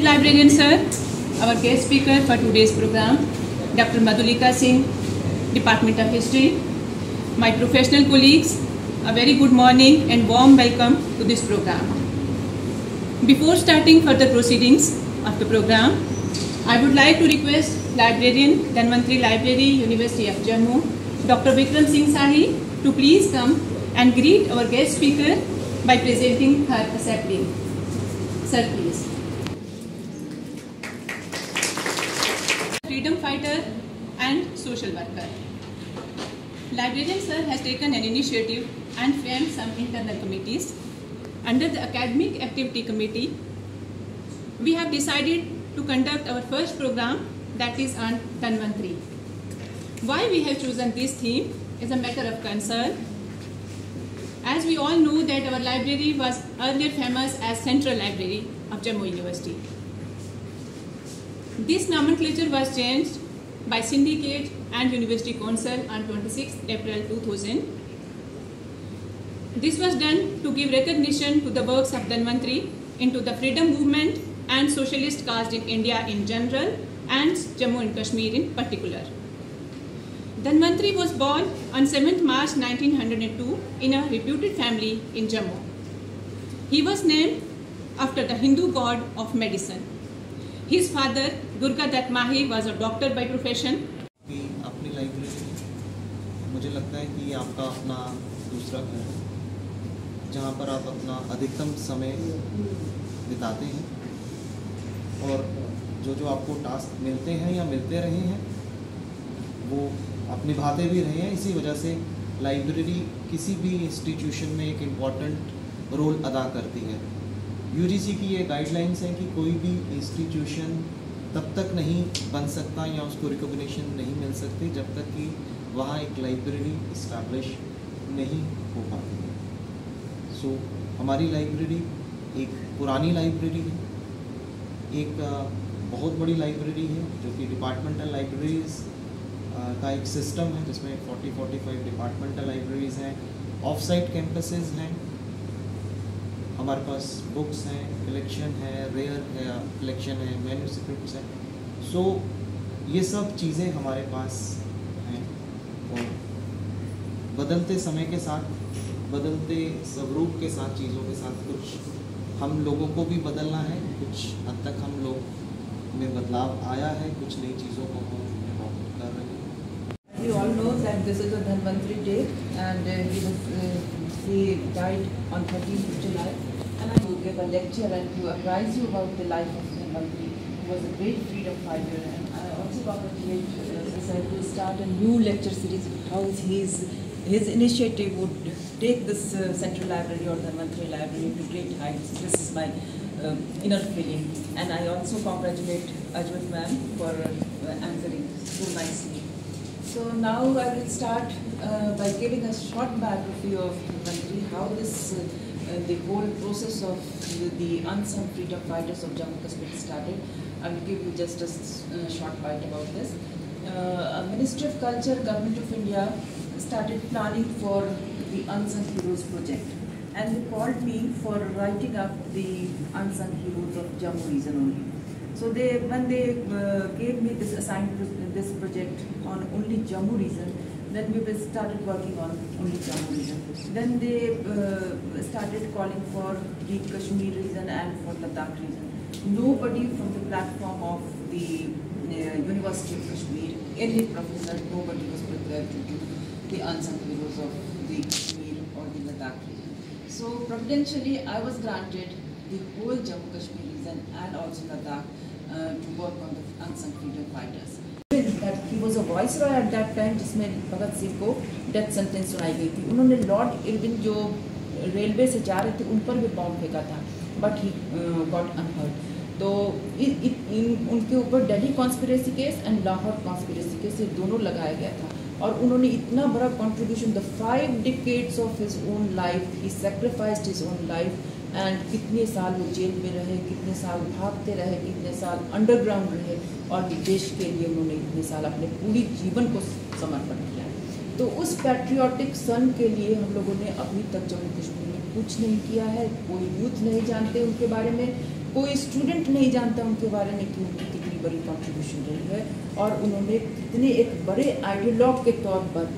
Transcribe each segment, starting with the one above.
Librarian sir, our guest speaker for today's program, Dr. Madhulika Singh, Department of History. My professional colleagues, a very good morning and warm welcome to this program. Before starting further proceedings of the program, I would like to request Librarian, Dhanvantri Library, University of Jammu, Dr. Vikram Singh Sahi, to please come and greet our guest speaker by presenting her sapling. Sir, please. Freedom fighter and social worker. Librarian sir has taken an initiative and framed some internal committees. Under the Academic Activity Committee, we have decided to conduct our first program, that is on Dhanvantri. Why we have chosen this theme is a matter of concern. As we all know that our library was earlier famous as Central Library of Jammu University. This nomenclature was changed by Syndicate and University Council on 26 April 2000. This was done to give recognition to the works of Dhanvantri into the freedom movement and socialist cause in India in general and Jammu and Kashmir in particular. Dhanvantri was born on 7th March 1902 in a reputed family in Jammu. He was named after the Hindu god of medicine. His father, Durga Dutt Mahi, was a doctor by profession. अपनी library मुझे लगता है कि आपका अपना दूसरा घर है, जहाँ पर आप अपना अधिकतम समय बिताते हैं और जो आपको टास्क मिलते हैं या मिलते रहे हैं वो आप निभाते भी रहे हैं। इसी वजह से लाइब्रेरी किसी भी इंस्टीट्यूशन में एक इम्पॉर्टेंट रोल अदा करती है। यूजीसी की ये गाइडलाइंस हैं कि कोई भी इंस्टीट्यूशन तब तक नहीं बन सकता या उसको रिकॉग्निशन नहीं मिल सकती जब तक कि वहाँ एक लाइब्रेरी इस्टेब्लिश नहीं हो पाती है। सो हमारी लाइब्रेरी एक पुरानी लाइब्रेरी है, एक बहुत बड़ी लाइब्रेरी है जो कि डिपार्टमेंटल लाइब्रेरीज़ का एक सिस्टम है जिसमें 40-45 डिपार्टमेंटल लाइब्रेरीज़ हैं, ऑफ साइट कैंपसेस हैं, हमारे पास बुक्स हैं, कलेक्शन है, रेयर है कलेक्शन है, मैन्युस्क्रिप्ट्स हैं। सो ये सब चीज़ें हमारे पास हैं और बदलते समय के साथ, बदलते स्वरूप के साथ, चीज़ों के साथ कुछ हम लोगों को भी बदलना है, कुछ हद तक हम लोग में बदलाव आया है, कुछ नई चीज़ों को हम कर रहे हैं। We all know that this is a Dhanvantri day and he died on 13th July. And I will give a lecture and to apprise you about the life of Dhanvantri, who was a great freedom fighter. And I also congratulate sir to start a new lecture series because his initiative would take this Central Library or Dhanvantri Library to great heights. This is my inner feeling. And I also congratulate Ajwat ma'am for answering so nicely. So now I will start by giving a short biography of Dhanvantri, how this the whole process of the unsung freedom fighters of Jammu Kashmir started. I will give you just a short bite about this. Ministry of Culture, Government of India started planning for the Unsung Heroes project, and they called me for writing up the Unsung Heroes of Jammu region only. So when they gave me this assigned this project on only Jammu region, then we started working on only Jammu region. Then they started calling for the Kashmir region and for Ladakh region. Nobody from the platform of the University of Kashmir, any professor, nobody was prepared to do the unsung heroes of the Kashmir or the Ladakh region. So providentially, I was granted the whole Jammu Kashmir region and also Ladakh to work on the unsung freedom fighters. That he was a viceroy at that time, जिसमें भगत सिंह को death sentence सुनाई गई थी। उन्होंने Lord Irwin जो railway से जा रहे थे उन पर भी बॉम्ब फेंका था, बट ही गॉट अनहर्ट। तो उनके ऊपर Delhi conspiracy case and Lahore conspiracy case, ये दोनों लगाया गया था। और उन्होंने इतना बड़ा contribution, the 5 decades of his own life, he sacrificed his own life, and कितने साल वो जेल में रहे, कितने साल भागते रहे, कितने साल अंडरग्राउंड रहे, और देश के लिए उन्होंने इतने साल अपने पूरी जीवन को समर्पण किया। तो उस पैट्रियोटिक सन के लिए हम लोगों ने अभी तक जम्मू कश्मीर में कुछ नहीं किया है। कोई यूथ नहीं जानते उनके बारे में, कोई स्टूडेंट नहीं जानता उनके बारे में कि उनकी कितनी बड़ी कंट्रीब्यूशन रही है और उन्होंने कितने एक बड़े आइडियोलॉग के तौर पर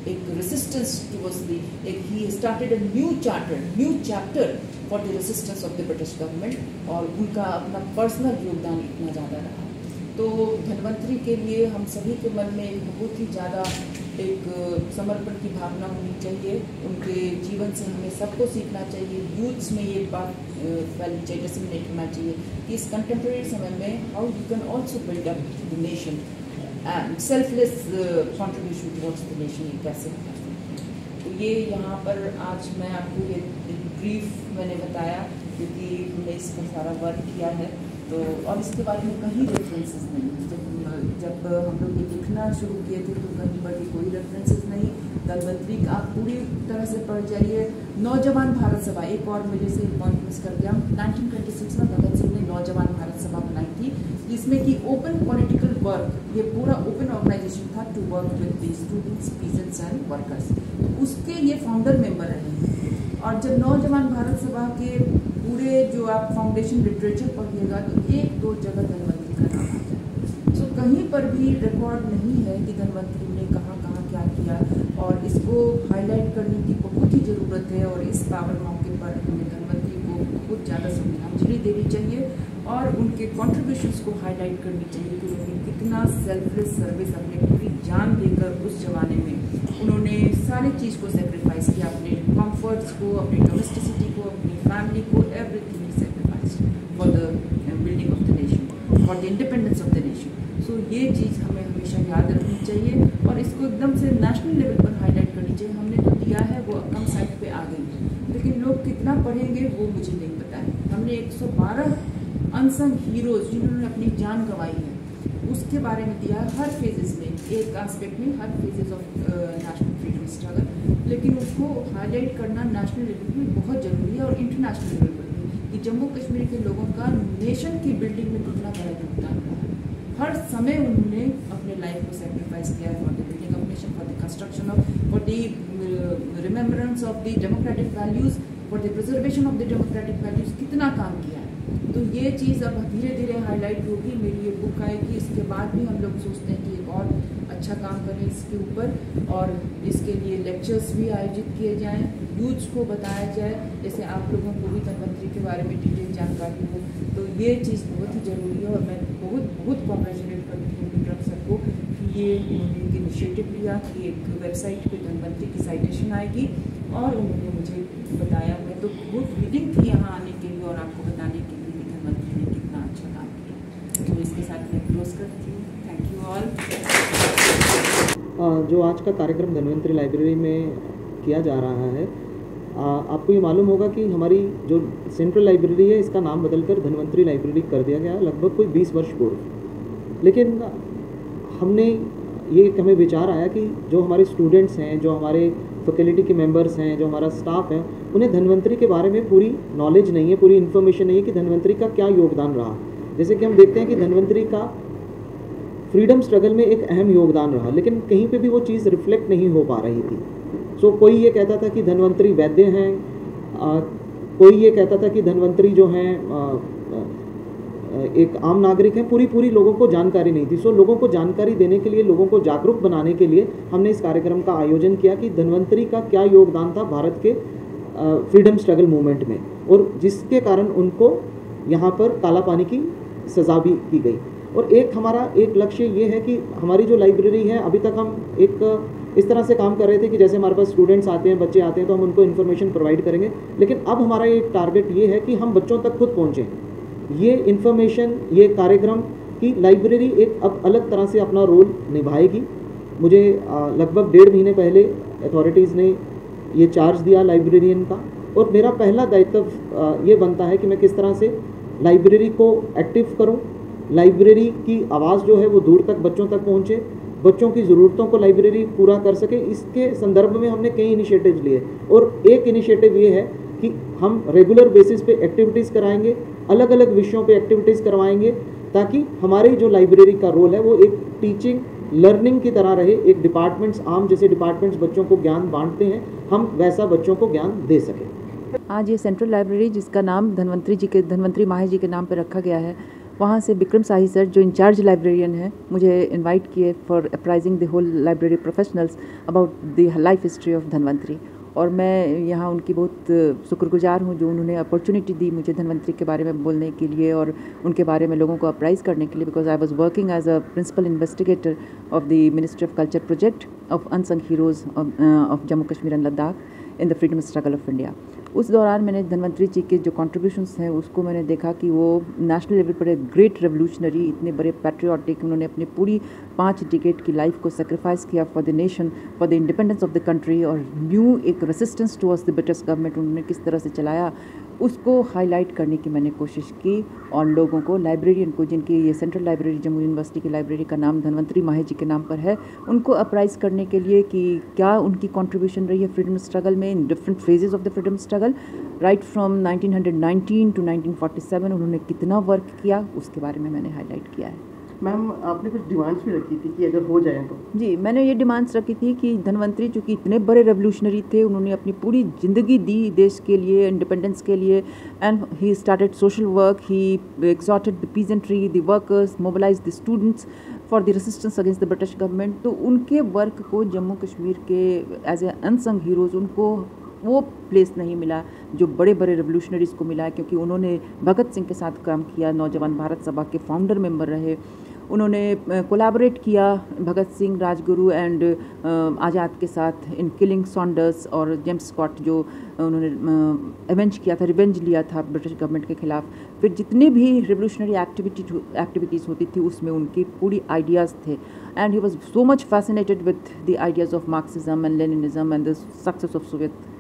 एक रेसिस्टेंस टुवर्ड्स दी, एक he started a new chapter for the resistance of the British government, और उनका अपना पर्सनल योगदान इतना ज़्यादा रहा। तो धन्वंतरी के लिए हम सभी के मन में एक बहुत ही ज़्यादा एक समर्पण की भावना होनी चाहिए। उनके जीवन से हमें सबको सीखना चाहिए, यूथ्स में ये बात फैलनी चाहिए, डिसमिनेट होना चाहिए कि इस कंटेम्प्रेरी समय में how you can also build up the nation and selfless contribution towards the nation, ये कैसे होगा। तो ये यहाँ पर आज मैं आपको ये ब्रीफ मैंने बताया क्योंकि हमने इस पर सारा वर्क किया है। तो और इसके बारे में कहीं रेफरेंसेस नहीं, जब हम लोग ये लिखना शुरू किए थे तो कहीं पर भी कोई रेफरेंसेस नहीं। धन्वंतरी आप पूरी तरह से पढ़ जाइए। नौजवान भारत सभा, एक और मेरे से पॉइंट मिस कर गया, 1926 में भगत सिंह ने नौजवान भारत सभा बनाई थी, जिसमें कि ओपन पॉलिटिकल वर्क, ये पूरा ओपन ऑर्गेनाइजेशन था to work with the students, peasants and workers, उसके ये फाउंडर मेंबर रहे। और जब नौजवान भारत सभा के पूरे जो आप फाउंडेशन लिटरेचर पढ़िएगा तो एक दो जगह धन्वंतरी का नाम आता है। सो कहीं पर भी रिकॉर्ड नहीं है कि धन्वंतरी ने कहाँ कहाँ क्या किया, और इसको हाईलाइट करने की बहुत ही ज़रूरत है। और इस पावन मौके पर हमें धन्वंतरी को बहुत ज़्यादा श्रद्धांजलि देनी चाहिए और उनके कॉन्ट्रीब्यूशंस को हाईलाइट करनी चाहिए कि उन्होंने कितना सेल्फलेस सर्विस, अपने पूरी जान देकर उस जमाने में उन्होंने सारी चीज़ को सेक्रीफाइस किया, अपने कंफर्ट्स को, अपनी डोमेस्टिसिटी को, अपनी फैमिली को, everything sacrifice for the building of the nation, for the independence of the nation. So ये चीज़ हमें हमेशा याद रखनी चाहिए और इसको एकदम से नेशनल लेवल पर हाईलाइट करनी चाहिए। हमने तो दिया है, वो कम साइड पे आ गई, लेकिन लोग कितना पढ़ेंगे वो मुझे नहीं पता है। हमने 112 अनसंग हीरोज जिन्होंने अपनी जान गंवाई है उसके बारे में दिया हर फेजेस में, एक एस्पेक्ट में, हर phases of national freedom struggle, लेकिन उसको हाईलाइट करना नेशनल लेवल में बहुत ज़रूरी है और इंटरनेशनल लेवल पर भी कि जम्मू कश्मीर के लोगों का नेशन की बिल्डिंग में कितना बड़ा योगदान रहा है। हर समय उन्होंने अपने लाइफ को सेक्रीफाइस किया for the building of nation, for the construction of, for the remembrance of the democratic values, for the preservation of the democratic values, कितना काम किया है। तो ये चीज़ अब धीरे धीरे हाईलाइट होगी। मेरी ये बुक आएगी, इसके बाद भी हम लोग सोचते हैं कि एक और अच्छा काम करें इसके ऊपर और इसके लिए लेक्चर्स भी आयोजित किए जाएं, यूथ्स को बताया जाए, जैसे आप लोगों को भी धन्वंतरी के बारे में डिटेल जानकारी हो। तो ये चीज़ बहुत ही ज़रूरी है और मैं बहुत कॉन्ग्रेचुलेट करती हूँ विक्रम सर को कि ये उन्होंने एक इनिशिएटिव लिया कि एक वेबसाइट पे धन्वंतरी की साइटेशन आएगी और उन्होंने मुझे बताया। मैं तो बहुत रीडिंग थी यहाँ आने के लिए और आपको बताने के लिए कि धन्वंतरी ने कितना अच्छा काम किया। तो इसके साथ मैं क्लोज करती हूँ। Thank you all. जो आज का कार्यक्रम धन्वंतरी लाइब्रेरी में किया जा रहा है, आपको ये मालूम होगा कि हमारी जो सेंट्रल लाइब्रेरी है इसका नाम बदलकर धन्वंतरी लाइब्रेरी कर दिया गया लगभग कोई 20 वर्ष पूर्व। लेकिन हमें विचार आया कि जो हमारे स्टूडेंट्स हैं, जो हमारे फैकल्टी के मेंबर्स हैं, जो हमारा स्टाफ है, उन्हें धन्वंतरी के बारे में पूरी नॉलेज नहीं है, पूरी इन्फॉर्मेशन नहीं है कि धन्वंतरी का क्या योगदान रहा। जैसे कि हम देखते हैं कि धन्वंतरी का फ्रीडम स्ट्रगल में एक अहम योगदान रहा, लेकिन कहीं पे भी वो चीज़ रिफ्लेक्ट नहीं हो पा रही थी। सो कोई ये कहता था कि धन्वंतरी वैद्य हैं, कोई ये कहता था कि धन्वंतरी जो हैं एक आम नागरिक हैं, पूरी लोगों को जानकारी नहीं थी। सो लोगों को जानकारी देने के लिए, लोगों को जागरूक बनाने के लिए हमने इस कार्यक्रम का आयोजन किया कि धन्वंतरी का क्या योगदान था भारत के फ्रीडम स्ट्रगल मूवमेंट में, और जिसके कारण उनको यहाँ पर काला पानी की सज़ा भी की गई। और हमारा एक लक्ष्य ये है कि हमारी जो लाइब्रेरी है, अभी तक हम एक इस तरह से काम कर रहे थे कि जैसे हमारे पास स्टूडेंट्स आते हैं, बच्चे आते हैं, तो हम उनको इन्फॉर्मेशन प्रोवाइड करेंगे, लेकिन अब हमारा एक टारगेट ये है कि हम बच्चों तक खुद पहुँचें। ये इन्फॉर्मेशन, ये कार्यक्रम की लाइब्रेरी एक अब अलग तरह से अपना रोल निभाएगी। मुझे लगभग 1.5 महीने पहले अथॉरिटीज़ ने ये चार्ज दिया लाइब्रेरियन का, और मेरा पहला दायित्व ये बनता है कि मैं किस तरह से लाइब्रेरी को एक्टिव करूं, लाइब्रेरी की आवाज़ जो है वो दूर तक बच्चों तक पहुंचे, बच्चों की ज़रूरतों को लाइब्रेरी पूरा कर सके। इसके संदर्भ में हमने कई इनिशिएटिव्स लिए, और एक इनिशिएटिव ये है कि हम रेगुलर बेसिस पे एक्टिविटीज़ कराएंगे, अलग अलग विषयों पे एक्टिविटीज़ करवाएंगे, ताकि हमारी जो लाइब्रेरी का रोल है वो एक टीचिंग लर्निंग की तरह रहे, एक डिपार्टमेंट्स आम जैसे डिपार्टमेंट्स बच्चों को ज्ञान बांटते हैं, हम वैसा बच्चों को ज्ञान दे सकें। आज ये सेंट्रल लाइब्रेरी जिसका नाम धन्वंतरी माहे जी के नाम पर रखा गया है, वहाँ से विक्रम साही सर जो इंचार्ज लाइब्रेरियन है मुझे इनवाइट किए for apprising the whole library professionals about the life history of Dhanvantari. और मैं यहाँ उनकी बहुत शुक्रगुजार हूँ जो उन्होंने अपॉर्चुनिटी दी मुझे धन्वंतरी के बारे में बोलने के लिए और उनके बारे में लोगों को अप्राइज करने के लिए, because I was working as a principal investigator of the ministry of culture project of unsung heroes of Jammu Kashmir and Ladakh in the freedom struggle of India. उस दौरान मैंने धन्वंतरी जी के जो कंट्रीब्यूशंस हैं उसको मैंने देखा कि वो नेशनल लेवल पर एक ग्रेट रेवोल्यूशनरी, इतने बड़े पैट्रियाटिक, उन्होंने अपनी पूरी 5 डिकेड की लाइफ को सेक्रीफाइस किया for the nation, for the independence of the country, और न्यू एक resistance towards the British government उन्होंने किस तरह से चलाया उसको हाईलाइट करने की मैंने कोशिश की। और लोगों को, लाइब्रेरियन को, जिनकी ये सेंट्रल लाइब्रेरी जम्मू यूनिवर्सिटी की लाइब्रेरी का नाम धन्वंतरी माहे जी के नाम पर है, उनको अप्राइज करने के लिए कि क्या उनकी कंट्रीब्यूशन रही है फ्रीडम स्ट्रगल में in different phases of the freedom struggle, right from 1919 to 1947 उन्होंने कितना वर्क किया उसके बारे में मैंने हाईलाइट किया है। मैम, आपने कुछ डिमांड्स भी रखी थी कि अगर हो जाए तो? जी, मैंने ये डिमांड्स रखी थी कि धन्वंतरी चूँकि इतने बड़े रेवोल्यूशनरी थे, उन्होंने अपनी पूरी ज़िंदगी दी देश के लिए, इंडिपेंडेंस के लिए, and he started social work, he exhorted the peasantry, the workers, mobilise the students for the resistance against the British government. तो उनके वर्क को जम्मू कश्मीर के एज ए अनसंग हीरोज़ उनको वो प्लेस नहीं मिला जो बड़े बड़े रेवोल्यूशनरीज को मिला, क्योंकि उन्होंने भगत सिंह के साथ काम किया, नौजवान भारत सभा के फाउंडर मेंबर रहे, उन्होंने कोलैबोरेट किया भगत सिंह, राजगुरु एंड आज़ाद के साथ इन किलिंग सॉन्डर्स और जेम्स स्कॉट, जो उन्होंने एवेंज किया था, रिवेंज लिया था ब्रिटिश गवर्नमेंट के खिलाफ। फिर जितने भी रेवोल्यूशनरी एक्टिविटीज़ होती थी उसमें उनकी पूरी आइडियाज़ थे, and he was so much fascinated with the ideas of Marxism and Leninism and the success of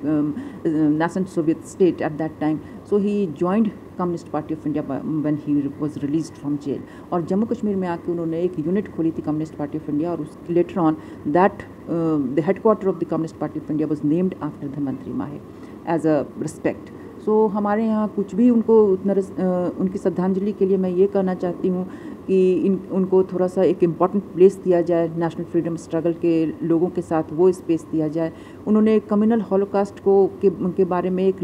nascent Soviet state at that time. So he joined Communist Party of India when he was released from jail. और जम्मू कश्मीर में आके उन्होंने एक unit खोली थी communist party of India, और उस later on that the headquarter of the communist party of India was named after Dhanvantari माहे एज अ रिस्पेक्ट। सो हमारे यहाँ कुछ भी उनको उनकी श्रद्धांजलि के लिए मैं ये कहना चाहती हूँ कि उनको थोड़ा सा एक इम्पॉर्टेंट प्लेस दिया जाए, नेशनल फ्रीडम स्ट्रगल के लोगों के साथ वो स्पेस दिया जाए। उन्होंने कम्युनल हॉलोकास्ट के बारे में एक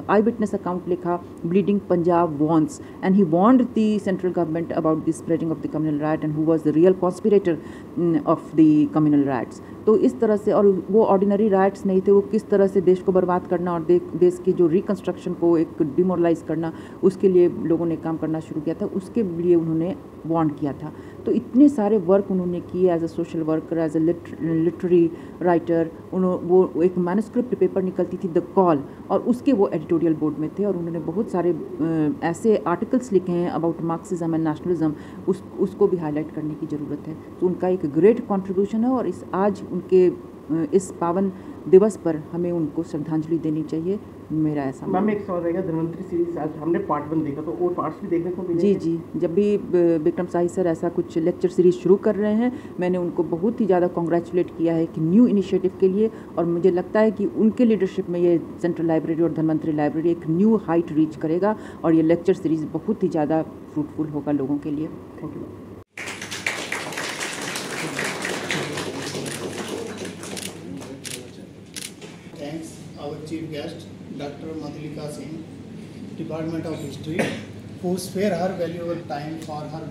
आई विटनेस अकाउंट लिखा, bleeding Punjab warns, and he warned the central government about the spreading of the communal riot and who was the real conspirator of the communal riots. तो इस तरह से, और वो ऑर्डिनरी राइट्स नहीं थे, वो किस तरह से देश को बर्बाद करना और देश की जो रिकन्स्ट्रक्शन को एक डिमोरलाइज करना, उसके लिए लोगों ने काम करना शुरू किया था, उसके लिए उन्होंने वॉन्ट किया था। तो इतने सारे वर्क उन्होंने किए as a social worker, as a literary writer. वो एक मैन्युस्क्रिप्ट पेपर निकलती थी द कॉल, और उसके वो एडिटोरियल बोर्ड में थे, और उन्होंने बहुत सारे ऐसे आर्टिकल्स लिखे हैं अबाउट मार्क्सिज्म एंड नेशनलिज्म, उसको भी हाईलाइट करने की ज़रूरत है। तो उनका एक ग्रेट कॉन्ट्रीब्यूशन है, और आज उनके इस पावन दिवस पर हमें उनको श्रद्धांजलि देनी चाहिए, मेरा ऐसा। मैम, एक सवाल रहेगा, धन्वंतरी सीरीज आज हमने पार्ट 1 देखा, तो और पार्ट्स भी देखने को मिलेंगे? जी, जब भी विक्रम साही सर ऐसा कुछ लेक्चर सीरीज शुरू कर रहे हैं, मैंने उनको बहुत ही ज़्यादा कॉन्ग्रेचुलेट किया है कि न्यू इनिशिएटिव के लिए, और मुझे लगता है कि उनके लीडरशिप में ये सेंट्रल लाइब्रेरी और धन्वंतरी लाइब्रेरी एक न्यू हाइट रीच करेगा, और ये लेक्चर सीरीज बहुत ही ज़्यादा फ्रूटफुल होगा लोगों के लिए। Thank you. Our chief guest, Dr. Madhulika Singh, Department of History, who spare her valuable time for her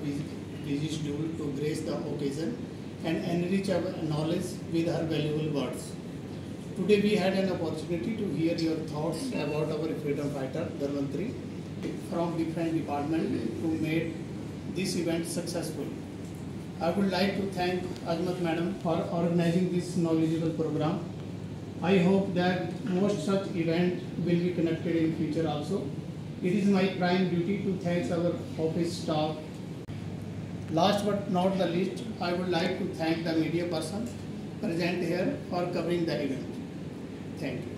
busy schedule to grace the occasion and enrich our knowledge with her valuable words. Today we had an opportunity to hear your thoughts about our freedom fighter, Dhanvantari, from different departments who made this event successful. I would like to thank Azmat Madam for organizing this knowledgeable program. I hope that most such events will be connected in future also. It is my prime duty to thank our office staff. Last but not the least, I would like to thank the media person present here for covering the event. Thank you.